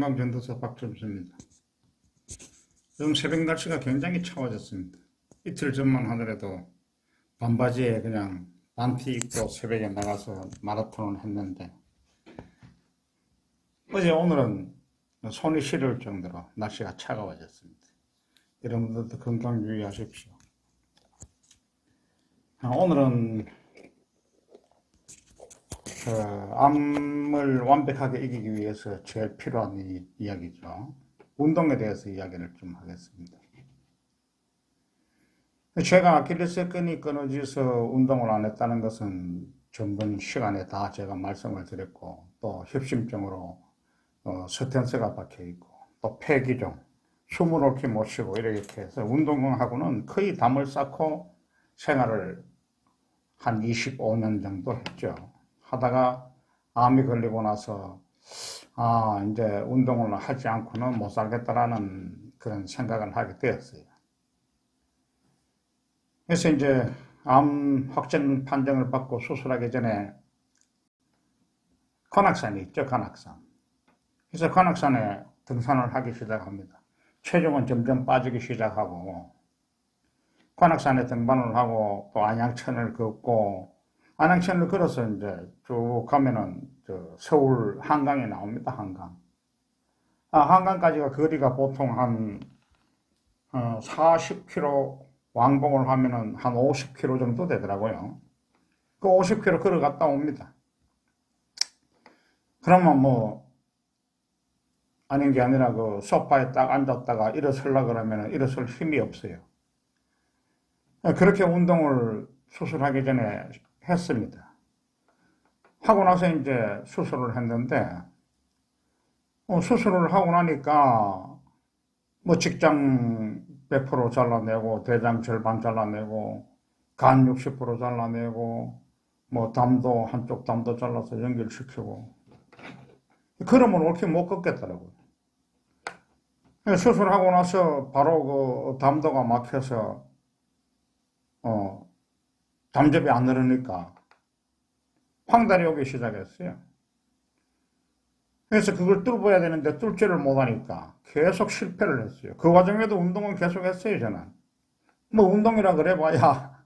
건강전도사 박점수입니다. 요즘 새벽 날씨가 굉장히 차워졌습니다. 이틀 전만 하더라도 반바지에 그냥 반티 입고 새벽에 나가서 마라톤을 했는데 어제 오늘은 손이 시려울 정도로 날씨가 차가워졌습니다. 여러분들도 건강 유의하십시오. 오늘은 암을 완벽하게 이기기 위해서 제일 필요한 이야기죠. 운동에 대해서 이야기를 좀 하겠습니다. 제가 아킬레스건이 끊어져서 운동을 안 했다는 것은 전번 시간에 다 제가 말씀을 드렸고, 또 협심증으로 스텐스가 박혀 있고, 또 폐기종, 숨을 옳게 못 쉬고 이렇게 해서 운동하고는 거의 담을 쌓고 생활을 한 25년 정도 했죠. 하다가 암이 걸리고 나서 이제 운동을 하지 않고는 못 살겠다라는 그런 생각을 하게 되었어요. 그래서 이제 암 확진 판정을 받고 수술하기 전에 관악산이 있죠, 관악산. 그래서 관악산에 등산을 하기 시작합니다. 체중은 점점 빠지기 시작하고, 관악산에 등반을 하고 또 안양천을 걷고, 안양천을 걸어서 이제 쭉 가면은 서울 한강에 나옵니다, 한강. 한강까지가 거리가 보통 한 40km, 왕복을 하면은 한 50km 정도 되더라고요. 그 50km 걸어갔다 옵니다. 그러면 뭐, 아닌 게 아니라 그 소파에 딱 앉았다가 일어서려고 그러면은 일어설 힘이 없어요. 그렇게 운동을 수술하기 전에 했습니다. 하고 나서 이제 수술을 했는데, 수술을 하고 나니까 뭐 직장 100% 잘라내고, 대장 절반 잘라내고, 간 60% 잘라내고, 뭐 담도, 한쪽 담도 잘라서 연결시키고, 그러면 옳게 못 걷겠더라고요. 수술하고 나서 바로 그 담도가 막혀서, 담즙이 안 흐르니까 황달이 오기 시작했어요. 그래서 그걸 뚫어야 되는데 뚫지를 못하니까 계속 실패를 했어요. 그 과정에도 운동은 계속 했어요, 저는. 뭐 운동이라 그래봐야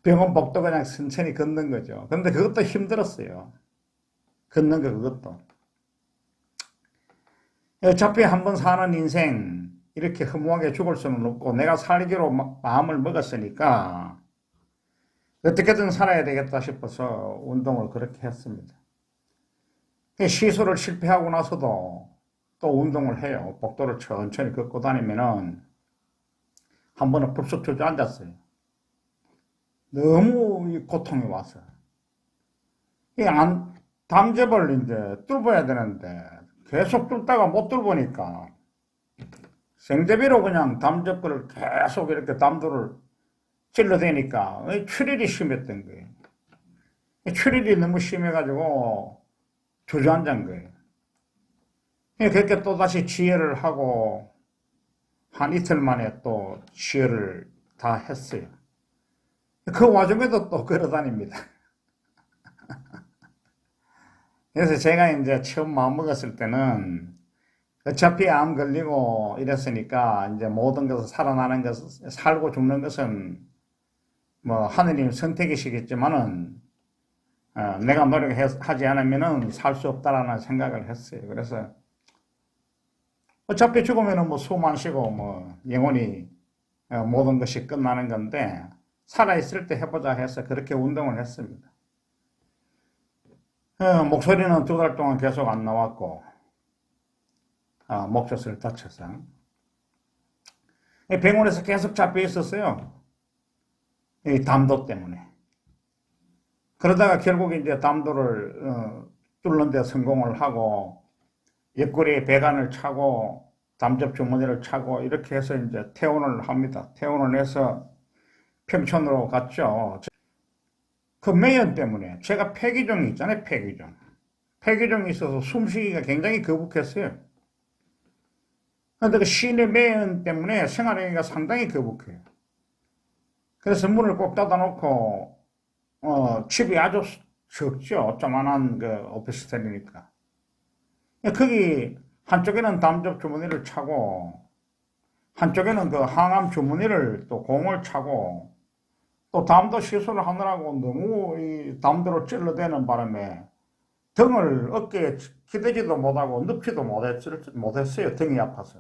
병원 복도 그냥 천천히 걷는 거죠. 근데 그것도 힘들었어요. 걷는 거 그것도. 어차피 한번 사는 인생 이렇게 허무하게 죽을 수는 없고 내가 살기로 마음을 먹었으니까 어떻게든 살아야 되겠다 싶어서 운동을 그렇게 했습니다. 시술을 실패하고 나서도 또 운동을 해요. 복도를 천천히 걷고 다니면은 한 번은 불쑥 주저앉았어요. 너무 고통이 와서. 담즙을 이제 뚫어야 되는데 계속 뚫다가 못 뚫으니까 생대비로 그냥 담즙을 계속 이렇게 담도를 찔러대니까 출혈이 심했던 거예요. 출혈이 너무 심해가지고 주저앉은 거예요. 그렇게 또 다시 지혈을 하고 한 이틀 만에 또 지혈을 다 했어요. 그 와중에도 또 걸어다닙니다. 그래서 제가 이제 처음 마음먹었을 때는 어차피 암 걸리고 이랬으니까 이제 모든 것을 살아나는 것은, 살고 죽는 것은 뭐 하느님 선택이시겠지만은 내가 노력하지 않으면은 살 수 없다라는 생각을 했어요. 그래서 어차피 죽으면은 뭐 숨 안 쉬고 뭐 영원히 모든 것이 끝나는 건데 살아있을 때 해보자 해서 그렇게 운동을 했습니다. 목소리는 2달 동안 계속 안 나왔고 목젖을 다쳐서 병원에서 계속 잡혀 있었어요. 이 담도 때문에. 그러다가 결국 이제 담도를 뚫는 데 성공을 하고 옆구리에 배관을 차고 담즙 주머니를 차고 이렇게 해서 이제 퇴원을 합니다. 퇴원을 해서 평촌으로 갔죠. 그 매연 때문에 제가 폐기종이 있잖아요, 폐기종. 폐기종이 있어서 숨쉬기가 굉장히 거북했어요. 그런데 그 시내 매연 때문에 생활하기가 상당히 거북해요. 그래서 문을 꼭 닫아놓고 집이 아주 적죠. 조만한 그 오피스텔이니까. 거기 한쪽에는 담즙 주머니를 차고 한쪽에는 그 항암 주머니를 또 공을 차고 또 담도 시술을 하느라고 너무 이 담도로 찔러대는 바람에 등을 어깨에 기대지도 못하고 눕지도 못했어요. 등이 아파서.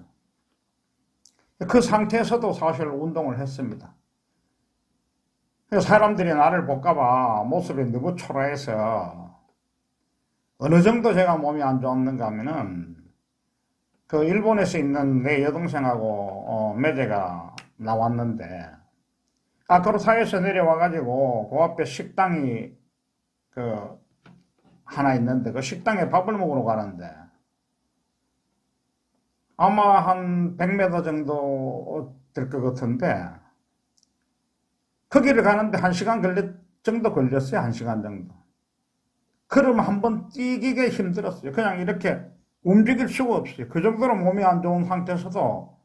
그 상태에서도 사실 운동을 했습니다. 사람들이 나를 볼까봐 모습이 너무 초라해서 어느 정도 제가 몸이 안 좋았는가 하면은 그 일본에서 있는 내 여동생하고 매제가 나왔는데 아크로타에서 내려와가지고 그 앞에 식당이 그 하나 있는데 그 식당에 밥을 먹으러 가는데 아마 한 100m 정도 될 것 같은데 거기를 가는데 1시간 정도 걸렸어요. 1시간 정도. 그럼 한번 뛰기가 힘들었어요. 그냥 이렇게 움직일 수가 없어요. 그 정도로 몸이 안 좋은 상태에서도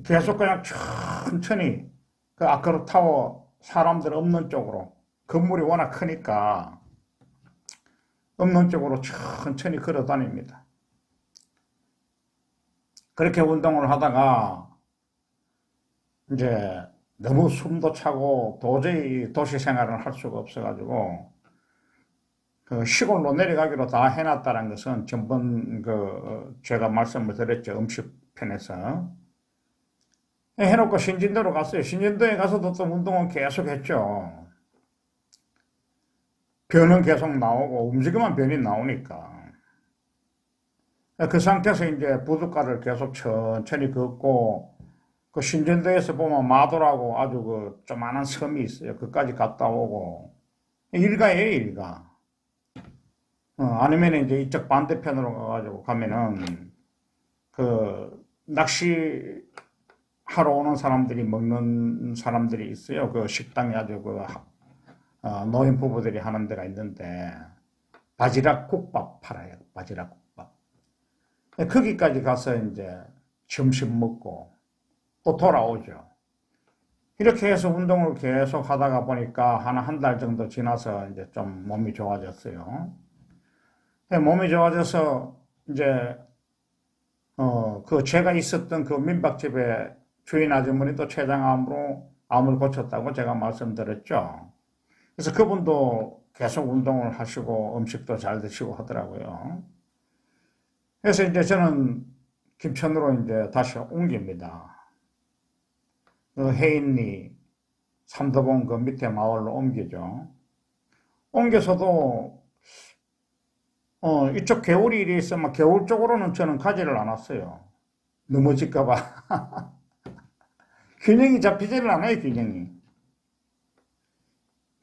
계속 그냥 천천히 그 아크로타워 사람들 없는 쪽으로, 건물이 워낙 크니까 없는 쪽으로 천천히 걸어 다닙니다. 그렇게 운동을 하다가 이제 너무 숨도 차고 도저히 도시 생활을 할 수가 없어가지고 그 시골로 내려가기로 다 해놨다는 것은 전번 제가 말씀을 드렸죠. 음식편에서. 해놓고 신진도로 갔어요. 신진도에 가서도 또 운동은 계속 했죠. 변은 계속 나오고 움직이면 변이 나오니까. 그 상태에서 이제 부둣가를 계속 천천히 걷고 그 신진도에서 보면 마도라고 아주 그 조만한 섬이 있어요. 그까지 갔다 오고 일가예요, 일가. 아니면 이제 이쪽 반대편으로 가가지고 가면은 그 낚시 하러 오는 사람들이 먹는 사람들이 있어요. 그 식당이 아주 노인 부부들이 하는 데가 있는데 바지락 국밥 팔아요. 바지락 국밥. 거기까지 가서 이제 점심 먹고 또 돌아오죠. 이렇게 해서 운동을 계속 하다가 보니까 한 달 정도 지나서 이제 좀 몸이 좋아졌어요. 몸이 좋아져서 이제 제가 있었던 그 민박집에 주인 아주머니도 췌장암으로 암을 고쳤다고 제가 말씀드렸죠. 그래서 그분도 계속 운동을 하시고 음식도 잘 드시고 하더라고요. 그래서 이제 저는 김천으로 이제 다시 옮깁니다. 그 해인리 삼도봉 그 밑에 마을로 옮기죠. 옮겨서도 이쪽 개울이 이리 있으면 개울 쪽으로는 저는 가지를 않았어요. 넘어질까봐. 균형이 잡히지를 않아요, 균형이.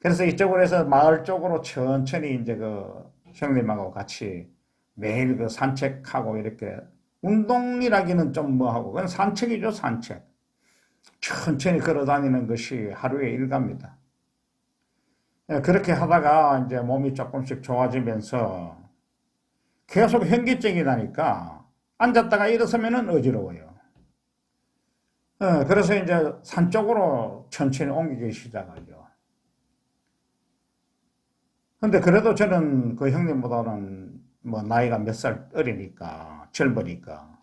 그래서 이쪽으로 해서 마을 쪽으로 천천히 이제 그 형님하고 같이 매일 그 산책하고 이렇게 운동이라기는 좀 뭐하고, 그건 산책이죠, 산책. 천천히 걸어 다니는 것이 하루의 일과입니다. 그렇게 하다가 이제 몸이 조금씩 좋아지면서 계속 현기증이 나니까 앉았다가 일어서면은 어지러워요. 그래서 이제 산 쪽으로 천천히 옮기기 시작하죠. 근데 그래도 저는 그 형님보다는 뭐 나이가 몇 살 어리니까, 젊으니까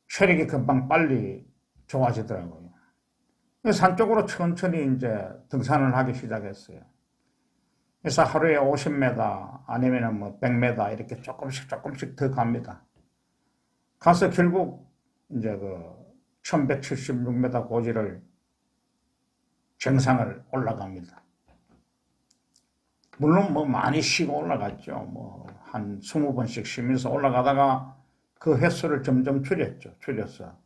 체력이 금방 빨리 좋아지더라고요. 산 쪽으로 천천히 이제 등산을 하기 시작했어요. 그래서 하루에 50m 아니면 뭐 100m 이렇게 조금씩 더 갑니다. 가서 결국 이제 그 1176m 고지를 정상을 올라갑니다. 물론 뭐 많이 쉬고 올라갔죠. 뭐 한 20번씩 쉬면서 올라가다가 그 횟수를 점점 줄였어.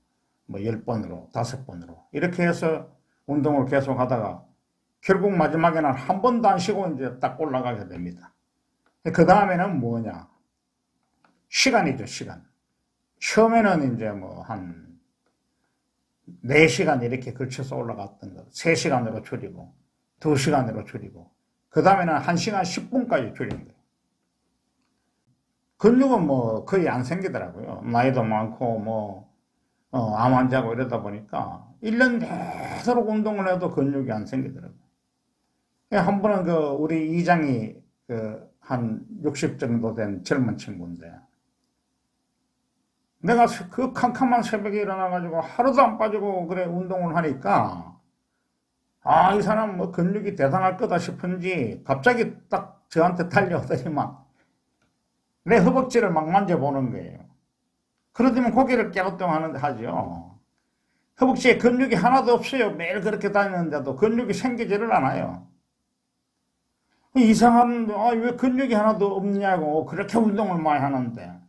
뭐 10번으로, 5번으로. 이렇게 해서 운동을 계속 하다가 결국 마지막에는 한 번도 안 쉬고 이제 딱 올라가게 됩니다. 그 다음에는 뭐냐? 시간이죠, 시간. 처음에는 이제 뭐 한 4시간 이렇게 걸쳐서 올라갔던 거 3시간으로 줄이고 2시간으로 줄이고 그 다음에는 1시간 10분까지 줄인 거예요. 근육은 뭐 거의 안 생기더라고요. 나이도 많고 뭐 암 환자고 이러다 보니까 1년 내도록 운동을 해도 근육이 안 생기더라고요. 한 번은 우리 이장이 한 60 정도 된 젊은 친구인데 내가 그 캄캄한 새벽에 일어나가지고 하루도 안 빠지고 그래 운동을 하니까 아, 이 사람 뭐 근육이 대단할 거다 싶은지 갑자기 딱 저한테 달려오더니만 내 허벅지를 막 만져보는 거예요. 그러더니 고개를 깨우뚱 하죠. 허벅지에 근육이 하나도 없어요. 매일 그렇게 다니는데도 근육이 생기지를 않아요. 이상한, 왜 근육이 하나도 없냐고 그렇게 운동을 많이 하는데.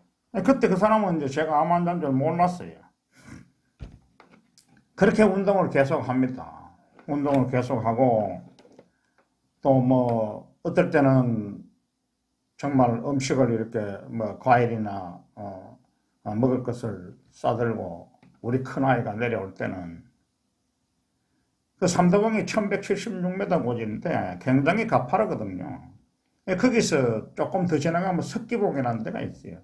그때 그 사람은 이제 제가 암 환자인 줄 몰랐어요. 그렇게 운동을 계속 합니다. 운동을 계속 하고, 또 뭐, 어떨 때는 정말 음식을 이렇게 뭐, 과일이나, 먹을 것을 싸들고, 우리 큰아이가 내려올 때는, 그 삼도봉이 1176m 고지인데 굉장히 가파르거든요. 거기서 조금 더 지나가면 석기봉이라는 데가 있어요.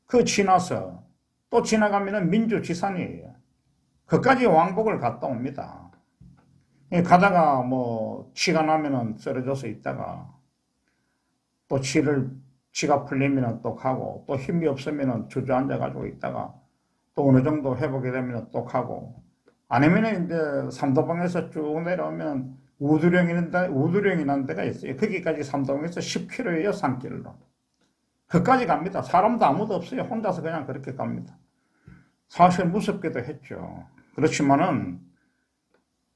그 지나서 또 지나가면 민주지산이에요. 그까지 왕복을 갔다 옵니다. 가다가 뭐 치가 나면은 쓰러져서 있다가 또 치가 풀리면 또 가고 또 힘이 없으면 주저앉아 가지고 있다가 또 어느 정도 회복이 되면 또 가고 아니면 이제 삼도봉에서 쭉 내려오면 우두령이라는 데가 있어요. 거기까지 삼도봉에서 10km예요, 산길로. 그까지 갑니다. 사람도 아무도 없어요. 혼자서 그냥 그렇게 갑니다. 사실 무섭기도 했죠. 그렇지만은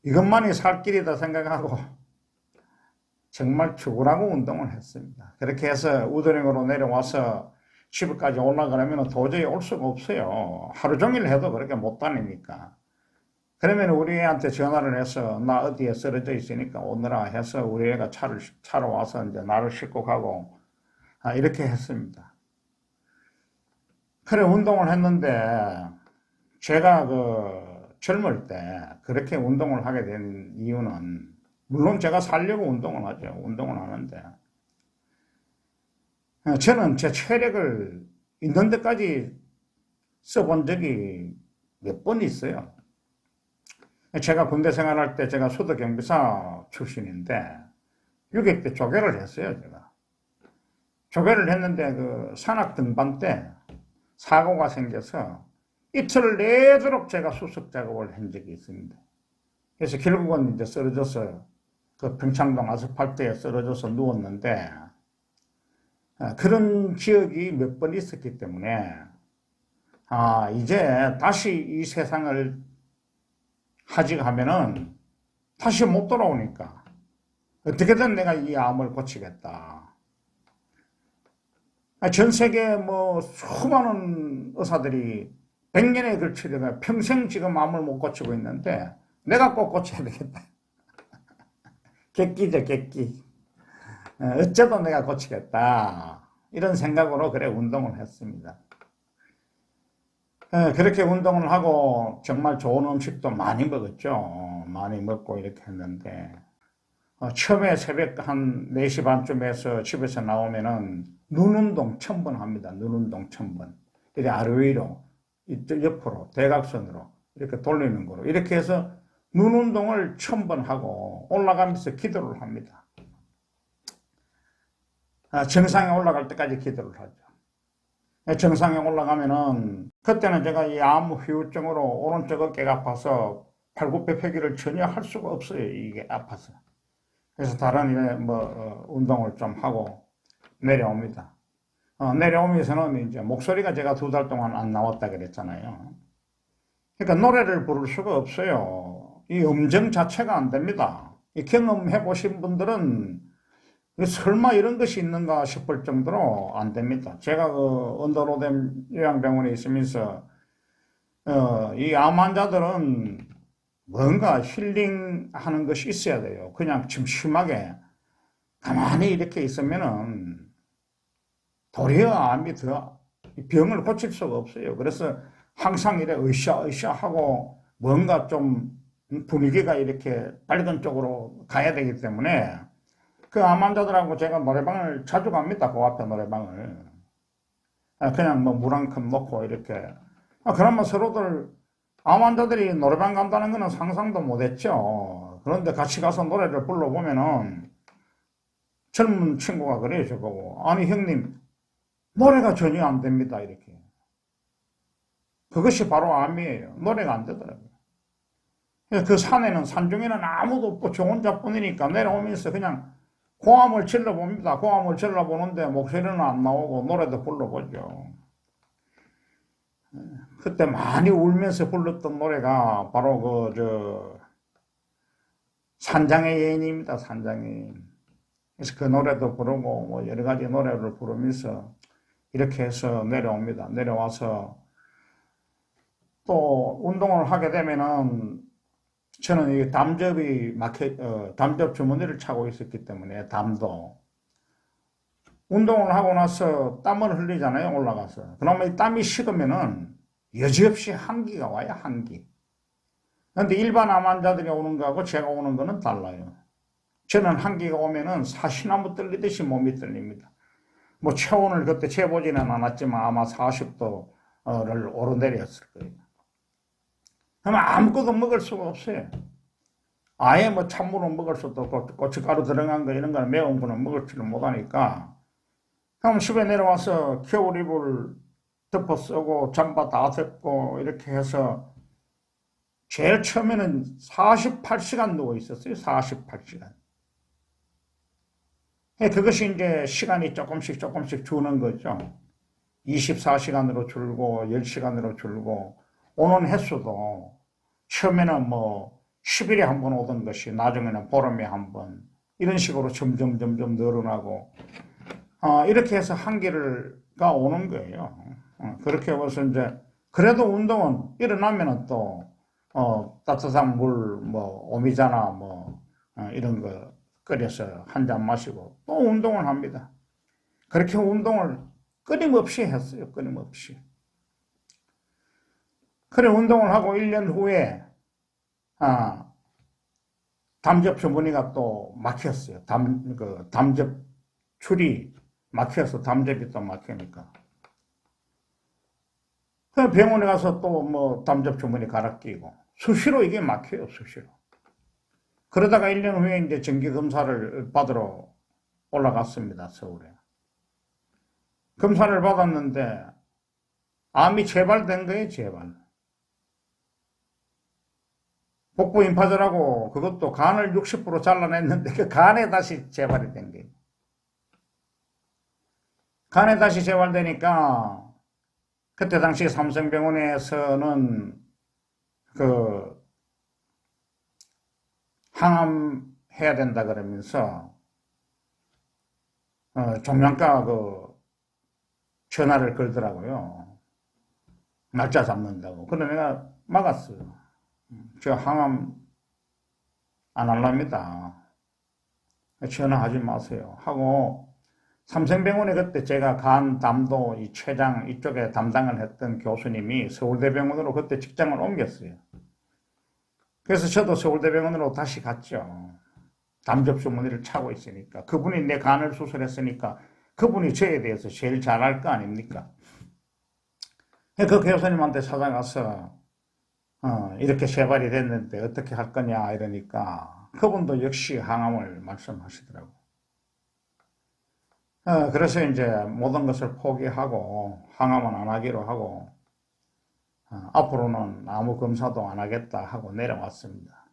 이것만이 살 길이다 생각하고 정말 죽으라고 운동을 했습니다. 그렇게 해서 우두령으로 내려와서 집까지 올라가려면 도저히 올 수가 없어요. 하루 종일 해도 그렇게 못 다니니까. 그러면 우리 애한테 전화를 해서 나 어디에 쓰러져 있으니까 오느라 해서 우리 애가 차로 와서 이제 나를 싣고 가고 이렇게 했습니다. 그래 운동을 했는데 제가 그 젊을 때 그렇게 운동을 하게 된 이유는 물론 제가 살려고 운동을 하죠. 운동을 하는데 저는 제 체력을 있는 데까지 써본 적이 몇 번 있어요. 제가 군대 생활할 때 제가 수도경비사 출신인데 6.25 때 조계를 했어요. 제가 조계를 했는데 그 산악 등반 때 사고가 생겨서 이틀을 내도록 제가 수습 작업을 한 적이 있습니다. 그래서 결국은 이제 쓰러져서 그 평창동 아스팔트에 쓰러져서 누웠는데 그런 기억이 몇 번 있었기 때문에 이제 다시 이 세상을 하직 하면은 다시 못 돌아오니까 어떻게든 내가 이 암을 고치겠다. 전 세계 뭐 수많은 의사들이 100년에 걸쳐서 평생 지금 암을 못 고치고 있는데 내가 꼭 고쳐야 되겠다. 객기죠, 객기. 어째도 내가 고치겠다. 이런 생각으로 그래 운동을 했습니다. 그렇게 운동을 하고 정말 좋은 음식도 많이 먹었죠. 많이 먹고 이렇게 했는데 처음에 새벽 한 4시 반쯤에서 집에서 나오면은 눈운동 1000번 합니다. 눈운동 1000번. 이렇게 아래 위로, 이쪽 옆으로, 대각선으로 이렇게 돌리는 거로 이렇게 해서 눈운동을 1000번 하고 올라가면서 기도를 합니다. 정상에 올라갈 때까지 기도를 하죠. 정상에 올라가면은 그때는 제가 이 암 후유증으로 오른쪽 어깨가 아파서 팔굽혀펴기를 전혀 할 수가 없어요. 이게 아파서. 그래서 다른 운동을 좀 하고 내려옵니다. 내려오면서는 이제 목소리가 제가 2달 동안 안 나왔다 그랬잖아요. 그러니까 노래를 부를 수가 없어요. 이 음정 자체가 안 됩니다. 이 경험해 보신 분들은 설마 이런 것이 있는가 싶을 정도로 안 됩니다. 제가 그 언더로댐 요양병원에 있으면서 이 암 환자들은 뭔가 힐링하는 것이 있어야 돼요. 그냥 심심하게 가만히 이렇게 있으면은 도리어 암이 더 병을 고칠 수가 없어요. 그래서 항상 이래 으쌰으쌰 하고 뭔가 좀 분위기가 이렇게 밝은 쪽으로 가야 되기 때문에 그 암 환자들하고 제가 노래방을 자주 갑니다. 그 앞에 노래방을. 그냥 뭐 물 한 컵 놓고 이렇게. 그러면 서로들 암 환자들이 노래방 간다는 거는 상상도 못 했죠. 그런데 같이 가서 노래를 불러보면은 젊은 친구가 그래요, 저보고. 아니, 형님, 노래가 전혀 안 됩니다. 이렇게. 그것이 바로 암이에요. 노래가 안 되더라고요. 그 산에는, 산중에는 아무도 없고 저 혼자뿐이니까 내려오면서 그냥 고함을 질러봅니다. 고함을 질러보는데 목소리는 안 나오고 노래도 불러보죠. 그때 많이 울면서 불렀던 노래가 바로 산장의 여인입니다. 산장의 여인. 그래서 그 노래도 부르고 뭐 여러 가지 노래를 부르면서 이렇게 해서 내려옵니다. 내려와서 또 운동을 하게 되면은 저는 이 담접 주머니를 차고 있었기 때문에 담도 운동을 하고 나서 땀을 흘리잖아요. 올라가서. 그러면 이 땀이 식으면은 여지없이 한기가 와요. 한기. 그런데 일반 암 환자들이 오는 거하고 제가 오는 거는 달라요. 저는 한기가 오면은 사시나무 떨리듯이 몸이 떨립니다. 뭐 체온을 그때 재보지는 않았지만 아마 40도를 오르내렸을 거예요. 그러면 아무것도 먹을 수가 없어요. 아예 뭐 찬물은 먹을 수도 없고 고춧가루 들어간 거 이런 거는 매운 거는 먹을 줄 못하니까 그럼 집에 내려와서 겨울 이불 덮어 쓰고 잠바 다 덮고 이렇게 해서 제일 처음에는 48시간 누워 있었어요. 48시간. 그것이 이제 시간이 조금씩 주는 거죠. 24시간으로 줄고 10시간으로 줄고 오는 횟수도 처음에는 뭐 10일에 한 번 오던 것이 나중에는 보름에 한 번 이런 식으로 점점 늘어나고 이렇게 해서 한계가 오는 거예요. 그렇게 해서 이제 그래도 운동은 일어나면은 또 따뜻한 물 뭐 오미자나 뭐 이런 거 끓여서 한 잔 마시고 또 운동을 합니다. 그렇게 운동을 끊임없이 했어요. 끊임없이. 그래 운동을 하고 1년 후에 담접 주머니가 또 막혔어요. 담접 줄이 막혀서 담접이 또 막히니까. 그래서 병원에 가서 또 뭐 담접 주머니 갈아 끼고 수시로 이게 막혀요. 수시로. 그러다가 1년 후에 이제 정기 검사를 받으러 올라갔습니다. 서울에. 검사를 받았는데 암이 재발된 거예요. 재발. 복부 임파절하고 그것도 간을 60% 잘라냈는데 그 간에 다시 재발이 된 거예요. 간에 다시 재발되니까 그때 당시 삼성병원에서는 항암해야 된다 그러면서 종양과 전화를 걸더라고요. 날짜 잡는다고. 그래 내가 막았어요. 저 항암 안 할랍니다. 전화하지 마세요. 하고 삼성병원에 그때 제가 간, 담도, 이 췌장 이쪽에 담당을 했던 교수님이 서울대병원으로 그때 직장을 옮겼어요. 그래서 저도 서울대병원으로 다시 갔죠. 담접 주머니를 차고 있으니까. 그분이 내 간을 수술했으니까 그분이 저에 대해서 제일 잘할 거 아닙니까? 그 교수님한테 찾아가서 이렇게 재발이 됐는데 어떻게 할 거냐 이러니까 그분도 역시 항암을 말씀하시더라고요. 그래서 이제 모든 것을 포기하고 항암은 안 하기로 하고 앞으로는 아무 검사도 안 하겠다 하고 내려왔습니다.